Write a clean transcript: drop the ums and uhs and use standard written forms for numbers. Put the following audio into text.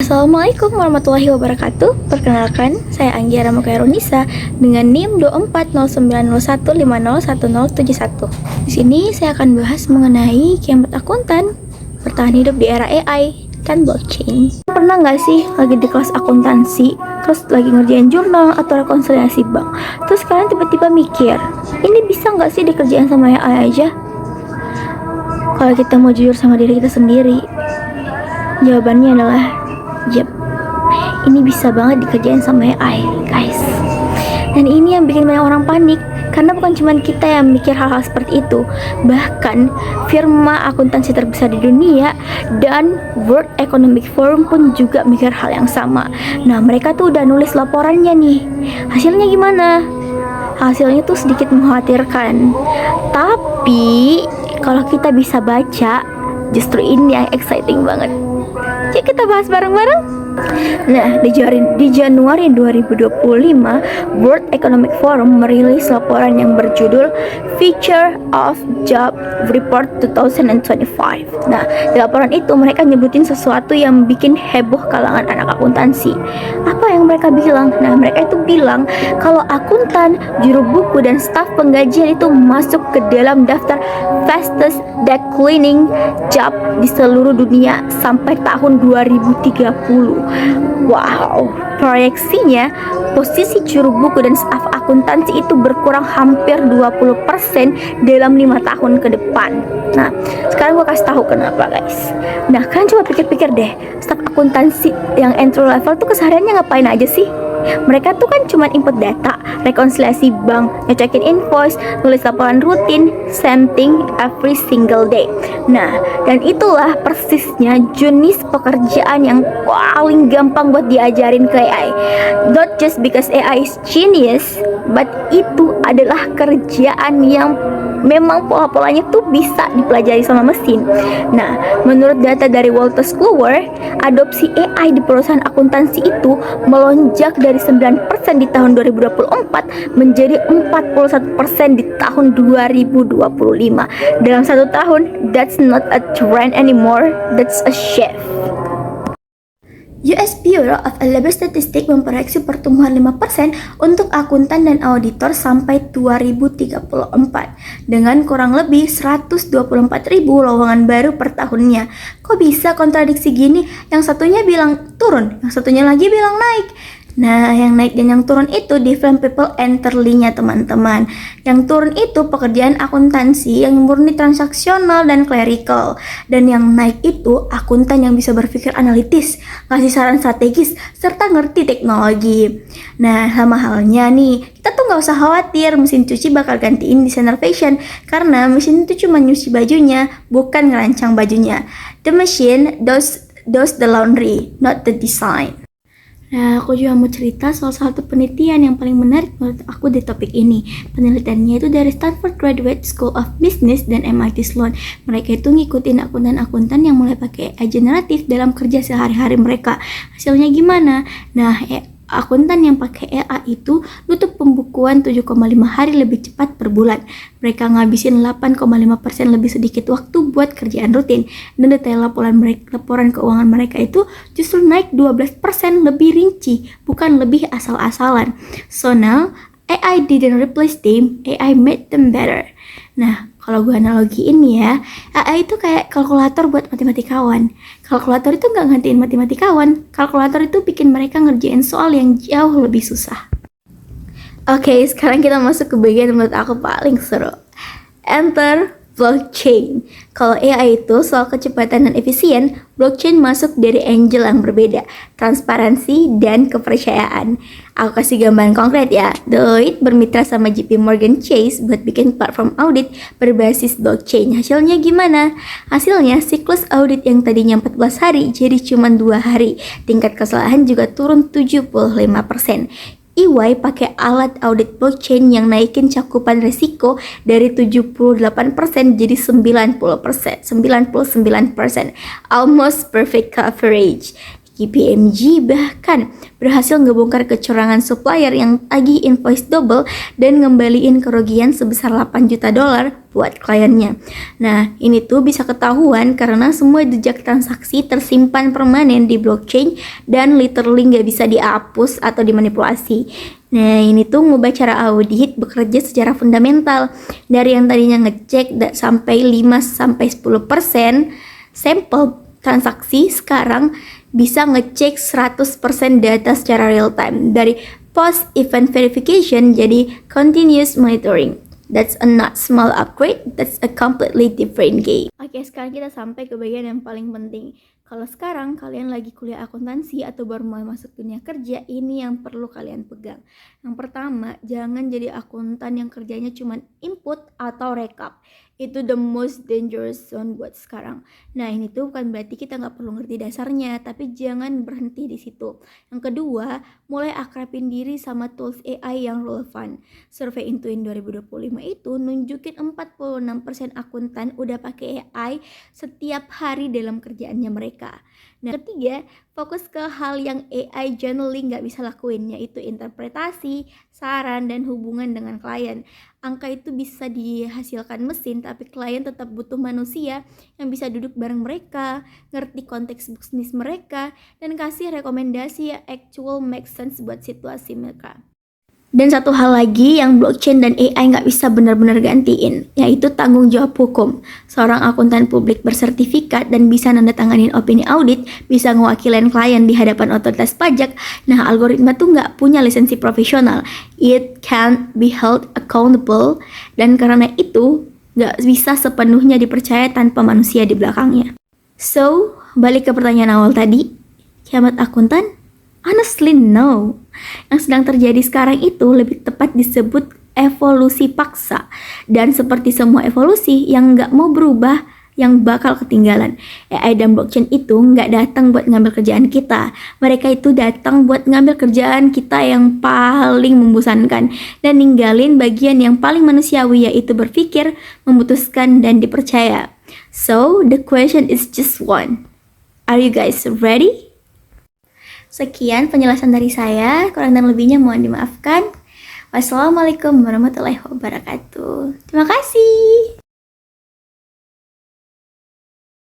Assalamualaikum warahmatullahi wabarakatuh. Perkenalkan, saya Anggiara Mukairunisa dengan NIM 240901501071. Di sini saya akan bahas mengenai keyword akuntan bertahan hidup di era AI dan blockchain. Pernah nggak sih lagi di kelas akuntansi, terus lagi ngerjain jurnal atau rekonsiliasi bank, terus kalian tiba-tiba mikir, ini bisa nggak sih dikerjain sama AI aja? Kalau kita mau jujur sama diri kita sendiri, jawabannya adalah yep, ini bisa banget dikerjain sama AI, guys. Dan ini yang bikin banyak orang panik, karena bukan cuma kita yang mikir hal-hal seperti itu. Bahkan firma akuntansi terbesar di dunia dan World Economic Forum pun juga mikir hal yang sama. Nah, mereka tuh udah nulis laporannya nih. Hasilnya gimana? Hasilnya tuh sedikit mengkhawatirkan. Tapi kalau kita bisa baca, justru ini yang exciting banget. Yuk kita bahas bareng-bareng. Nah, di Januari 2025, World Economic Forum merilis laporan yang berjudul Future of Job Report 2025. Nah, di laporan itu mereka nyebutin sesuatu yang bikin heboh kalangan anak akuntansi. Apa yang mereka bilang? Nah, mereka itu bilang kalau akuntan, juru buku, dan staf penggajian itu masuk ke dalam daftar fastest declining job di seluruh dunia sampai tahun 2030. Wow, proyeksinya posisi juru buku dan staf akuntansi itu berkurang hampir 20% dalam 5 tahun ke depan. Nah, sekarang gue kasih tahu kenapa, guys. Nah, kalian coba pikir-pikir deh, staf akuntansi yang entry level tuh kesehariannya ngapain aja sih? Mereka tuh kan cuma input data, rekonsiliasi bank, ngecekin invoice, nulis laporan rutin, same thing every single day. Nah, dan itulah persisnya jenis pekerjaan yang paling gampang buat diajarin ke AI. Not just because AI is genius, but itu adalah kerjaan yang memang pola-polanya tuh bisa dipelajari sama mesin. Nah, menurut data dari Wolters Kluwer, adopsi AI di perusahaan akuntansi itu melonjak dari 9% di tahun 2024 menjadi 41% di tahun 2025. Dalam 1 tahun, that's not a trend anymore, that's a shift. US Bureau of Labor Statistics memproyeksi pertumbuhan 5% untuk akuntan dan auditor sampai 2034 dengan kurang lebih 124.000 lowongan baru per tahunnya. Kok bisa kontradiksi gini? Yang satunya bilang turun, yang satunya lagi bilang naik. Nah, yang naik dan yang turun itu different people entirely-nya, teman-teman. Yang turun itu pekerjaan akuntansi yang murni transaksional dan clerical. Dan yang naik itu akuntan yang bisa berpikir analitis, ngasih saran strategis, serta ngerti teknologi. Nah, sama halnya nih, kita tuh nggak usah khawatir mesin cuci bakal gantiin desainer fashion, karena mesin itu cuma nyuci bajunya, bukan ngerancang bajunya. The machine does the laundry, not the design. Nah, aku juga mau cerita soal satu penelitian yang paling menarik menurut aku di topik ini. Penelitiannya itu dari Stanford Graduate School of Business dan MIT Sloan. Mereka itu ngikutin akuntan-akuntan yang mulai pakai AI generatif dalam kerja sehari-hari mereka. Hasilnya gimana? Nah, akuntan yang pakai AI itu nutup pembukuan 7,5 hari lebih cepat per bulan. Mereka ngabisin 8,5% lebih sedikit waktu buat kerjaan rutin. Dan detail laporan keuangan mereka itu justru naik 12% lebih rinci, bukan lebih asal-asalan. So now, AI didn't replace them, AI made them better. Nah, kalau gue analogiin ya, AI itu kayak kalkulator buat matematikawan. Kalkulator itu nggak gantiin matematikawan. Kalkulator itu bikin mereka ngerjain soal yang jauh lebih susah. Oke, sekarang kita masuk ke bagian menurut aku paling seru. Enter blockchain. Kalau AI itu soal kecepatan dan efisien, blockchain masuk dari angle yang berbeda, transparansi dan kepercayaan. Aku kasih gambaran konkret ya. Deloitte bermitra sama JP Morgan Chase buat bikin platform audit berbasis blockchain. Hasilnya gimana? Hasilnya siklus audit yang tadinya 14 hari jadi cuma 2 hari. Tingkat kesalahan juga turun 75%. EY pakai alat audit blockchain yang naikin cakupan risiko dari 78% jadi 90%, 99%, almost perfect coverage. KPMG bahkan berhasil ngebongkar kecurangan supplier yang tagih invoice double dan ngembaliin kerugian sebesar 8 juta dolar buat kliennya. Nah, ini tuh bisa ketahuan karena semua jejak transaksi tersimpan permanen di blockchain dan literally nggak bisa dihapus atau dimanipulasi. Nah, ini tuh ngubah cara audit bekerja secara fundamental. Dari yang tadinya ngecek sampai 5-10% sampel transaksi, sekarang bisa ngecek 100% data secara real time. Dari post event verification jadi continuous monitoring. That's a not small upgrade, that's a completely different game. Oke, sekarang kita sampai ke bagian yang paling penting. Kalau sekarang kalian lagi kuliah akuntansi atau baru mau masuk dunia kerja, ini yang perlu kalian pegang. Yang pertama, jangan jadi akuntan yang kerjanya cuma input atau rekap. Itu the most dangerous zone buat sekarang. Nah, ini tuh bukan berarti kita nggak perlu ngerti dasarnya, tapi jangan berhenti di situ. Yang kedua, mulai akrabin diri sama tools AI yang relevan. Survei Intuit 2025 itu nunjukin 46% akuntan udah pakai AI setiap hari dalam kerjaannya mereka. Nah, ketiga, fokus ke hal yang AI generally nggak bisa lakuin, yaitu interpretasi, saran, dan hubungan dengan klien. Angka itu bisa dihasilkan mesin, tapi klien tetap butuh manusia yang bisa duduk bareng mereka, ngerti konteks bisnis mereka, dan kasih rekomendasi yang actual make sense buat situasi mereka. Dan satu hal lagi yang blockchain dan AI nggak bisa benar-benar gantiin, yaitu tanggung jawab hukum. Seorang akuntan publik bersertifikat dan bisa nandatanganin opini audit, bisa ngewakilin klien di hadapan otoritas pajak. Nah, algoritma tuh nggak punya lisensi profesional. It can't be held accountable, dan karena itu nggak bisa sepenuhnya dipercaya tanpa manusia di belakangnya. So, balik ke pertanyaan awal tadi, kiamat akuntan? Honestly, no. Yang sedang terjadi sekarang itu lebih tepat disebut evolusi paksa. Dan seperti semua evolusi yang nggak mau berubah, yang bakal ketinggalan. AI dan blockchain itu nggak datang buat ngambil kerjaan kita. Mereka itu datang buat ngambil kerjaan kita yang paling membosankan. Dan ninggalin bagian yang paling manusiawi, yaitu berpikir, memutuskan, dan dipercaya. So, the question is just one. Are you guys ready? Sekian penjelasan dari saya, kurang dan lebihnya mohon dimaafkan. Wassalamualaikum warahmatullahi wabarakatuh. Terima kasih.